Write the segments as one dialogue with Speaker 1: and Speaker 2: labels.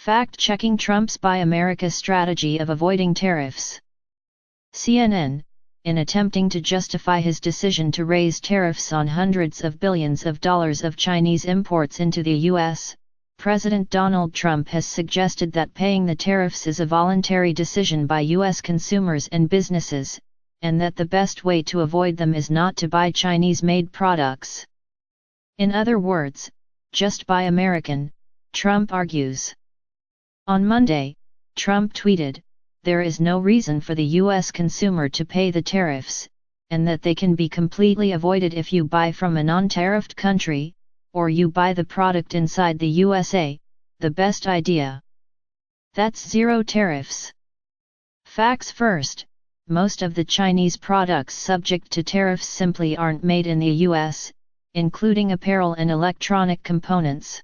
Speaker 1: Fact-checking Trump's Buy America strategy of avoiding tariffs. CNN, in attempting to justify his decision to raise tariffs on hundreds of billions of dollars of Chinese imports into the U.S., President Donald Trump has suggested that paying the tariffs is a voluntary decision by U.S. consumers and businesses, and that the best way to avoid them is not to buy Chinese-made products. In other words, just buy American, Trump argues. On Monday, Trump tweeted, "There is no reason for the U.S. consumer to pay the tariffs, and that they can be completely avoided if you buy from a non-tariffed country, or you buy the product inside the USA, the best idea. That's zero tariffs." Facts first, most of the Chinese products subject to tariffs simply aren't made in the U.S., including apparel and electronic components.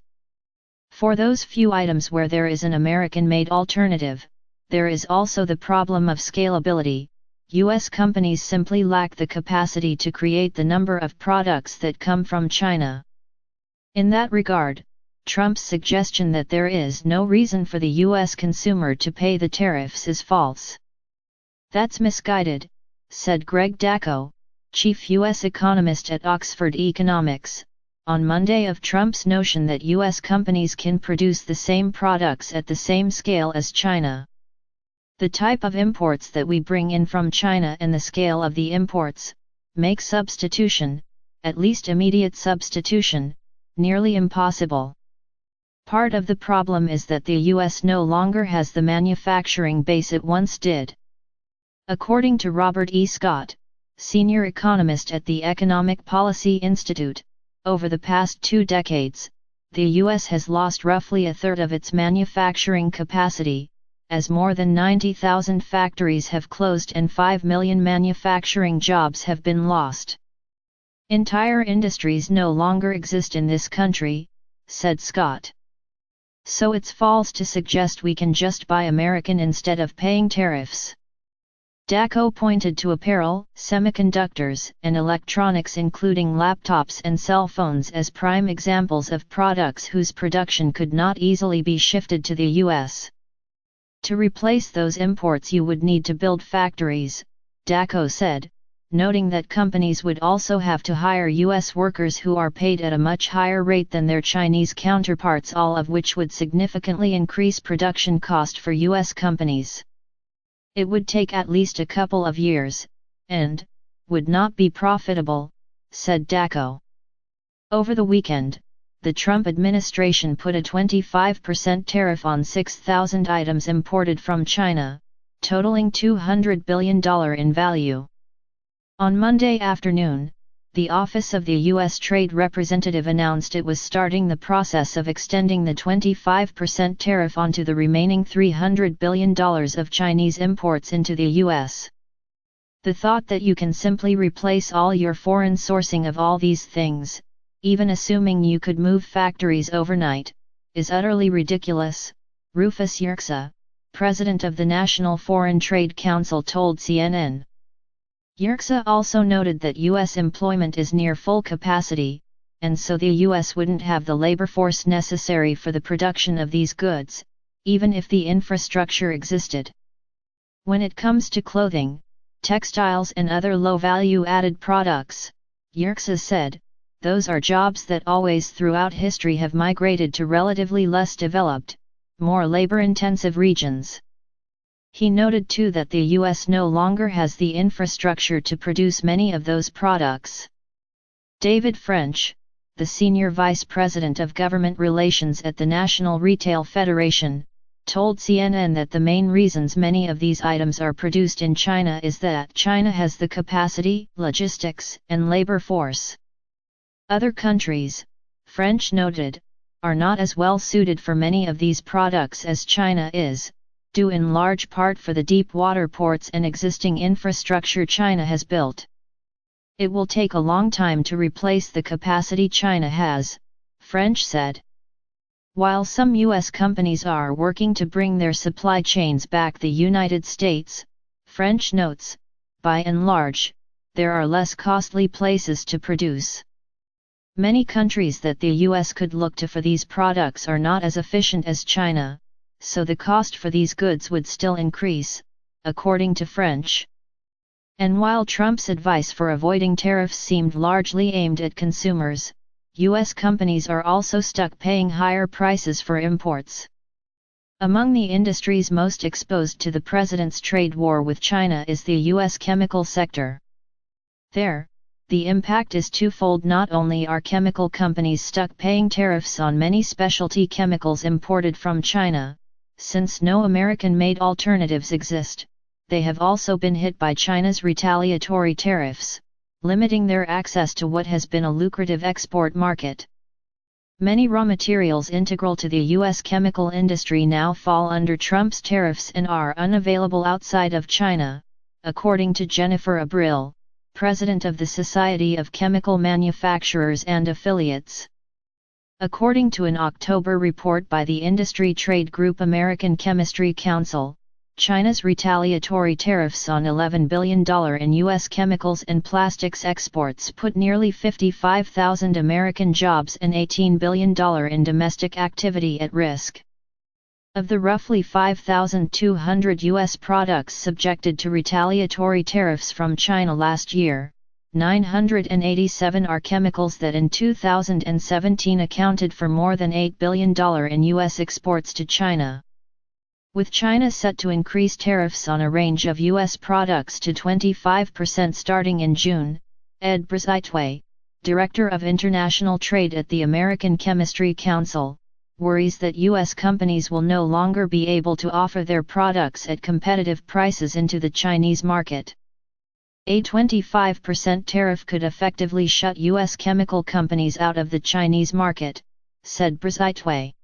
Speaker 1: For those few items where there is an American-made alternative, there is also the problem of scalability. U.S. companies simply lack the capacity to create the number of products that come from China. In that regard, Trump's suggestion that there is no reason for the U.S. consumer to pay the tariffs is false. "That's misguided," said Greg Dacko, chief U.S. economist at Oxford Economics, on Monday of Trump's notion that U.S. companies can produce the same products at the same scale as China. "The type of imports that we bring in from China and the scale of the imports, make substitution, at least immediate substitution, nearly impossible. Part of the problem is that the U.S. no longer has the manufacturing base it once did." According to Robert E. Scott, senior economist at the Economic Policy Institute, over the past 2 decades, the U.S. has lost roughly a third of its manufacturing capacity, as more than 90,000 factories have closed and 5 million manufacturing jobs have been lost. "Entire industries no longer exist in this country," said Scott. "So it's false to suggest we can just buy American instead of paying tariffs." Dacko pointed to apparel, semiconductors, and electronics including laptops and cell phones as prime examples of products whose production could not easily be shifted to the U.S. To replace those imports you would need to build factories, Dacko said, noting that companies would also have to hire U.S. workers who are paid at a much higher rate than their Chinese counterparts, all of which would significantly increase production cost for U.S. companies. "It would take at least a couple of years, and would not be profitable," said Dacko. Over the weekend, the Trump administration put a 25% tariff on 6,000 items imported from China, totaling $200 billion in value. On Monday afternoon, the Office of the U.S. Trade Representative announced it was starting the process of extending the 25% tariff onto the remaining $300 billion of Chinese imports into the U.S. "The thought that you can simply replace all your foreign sourcing of all these things, even assuming you could move factories overnight, is utterly ridiculous," Rufus Yerxa, president of the National Foreign Trade Council, told CNN. Yerxa also noted that U.S. employment is near full capacity, and so the U.S. wouldn't have the labor force necessary for the production of these goods, even if the infrastructure existed. "When it comes to clothing, textiles and other low-value added products," Yerxa said, "those are jobs that always throughout history have migrated to relatively less developed, more labor-intensive regions." He noted too that the U.S. no longer has the infrastructure to produce many of those products. David French, the senior vice president of government relations at the National Retail Federation, told CNN that the main reasons many of these items are produced in China is that China has the capacity, logistics, and labor force. Other countries, French noted, are not as well suited for many of these products as China is, due in large part for the deep water ports and existing infrastructure China has built. "It will take a long time to replace the capacity China has," French said. While some U.S. companies are working to bring their supply chains back the United States, French notes, by and large, there are less costly places to produce. Many countries that the U.S. could look to for these products are not as efficient as China, so the cost for these goods would still increase, according to French. And while Trump's advice for avoiding tariffs seemed largely aimed at consumers, U.S. companies are also stuck paying higher prices for imports. Among the industries most exposed to the president's trade war with China is the U.S. chemical sector. There, the impact is twofold. Not only are chemical companies stuck paying tariffs on many specialty chemicals imported from China, since no American-made alternatives exist, they have also been hit by China's retaliatory tariffs, limiting their access to what has been a lucrative export market. Many raw materials integral to the U.S. chemical industry now fall under Trump's tariffs and are unavailable outside of China, according to Jennifer Abril, president of the Society of Chemical Manufacturers and Affiliates. According to an October report by the industry trade group American Chemistry Council, China's retaliatory tariffs on $11 billion in U.S. chemicals and plastics exports put nearly 55,000 American jobs and $18 billion in domestic activity at risk. Of the roughly 5,200 U.S. products subjected to retaliatory tariffs from China last year, 987 are chemicals that in 2017 accounted for more than $8 billion in U.S. exports to China. With China set to increase tariffs on a range of U.S. products to 25% starting in June, Ed Brizitway, Director of International Trade at the American Chemistry Council, worries that U.S. companies will no longer be able to offer their products at competitive prices into the Chinese market. A 25% tariff could effectively shut U.S. chemical companies out of the Chinese market, said Brizitway.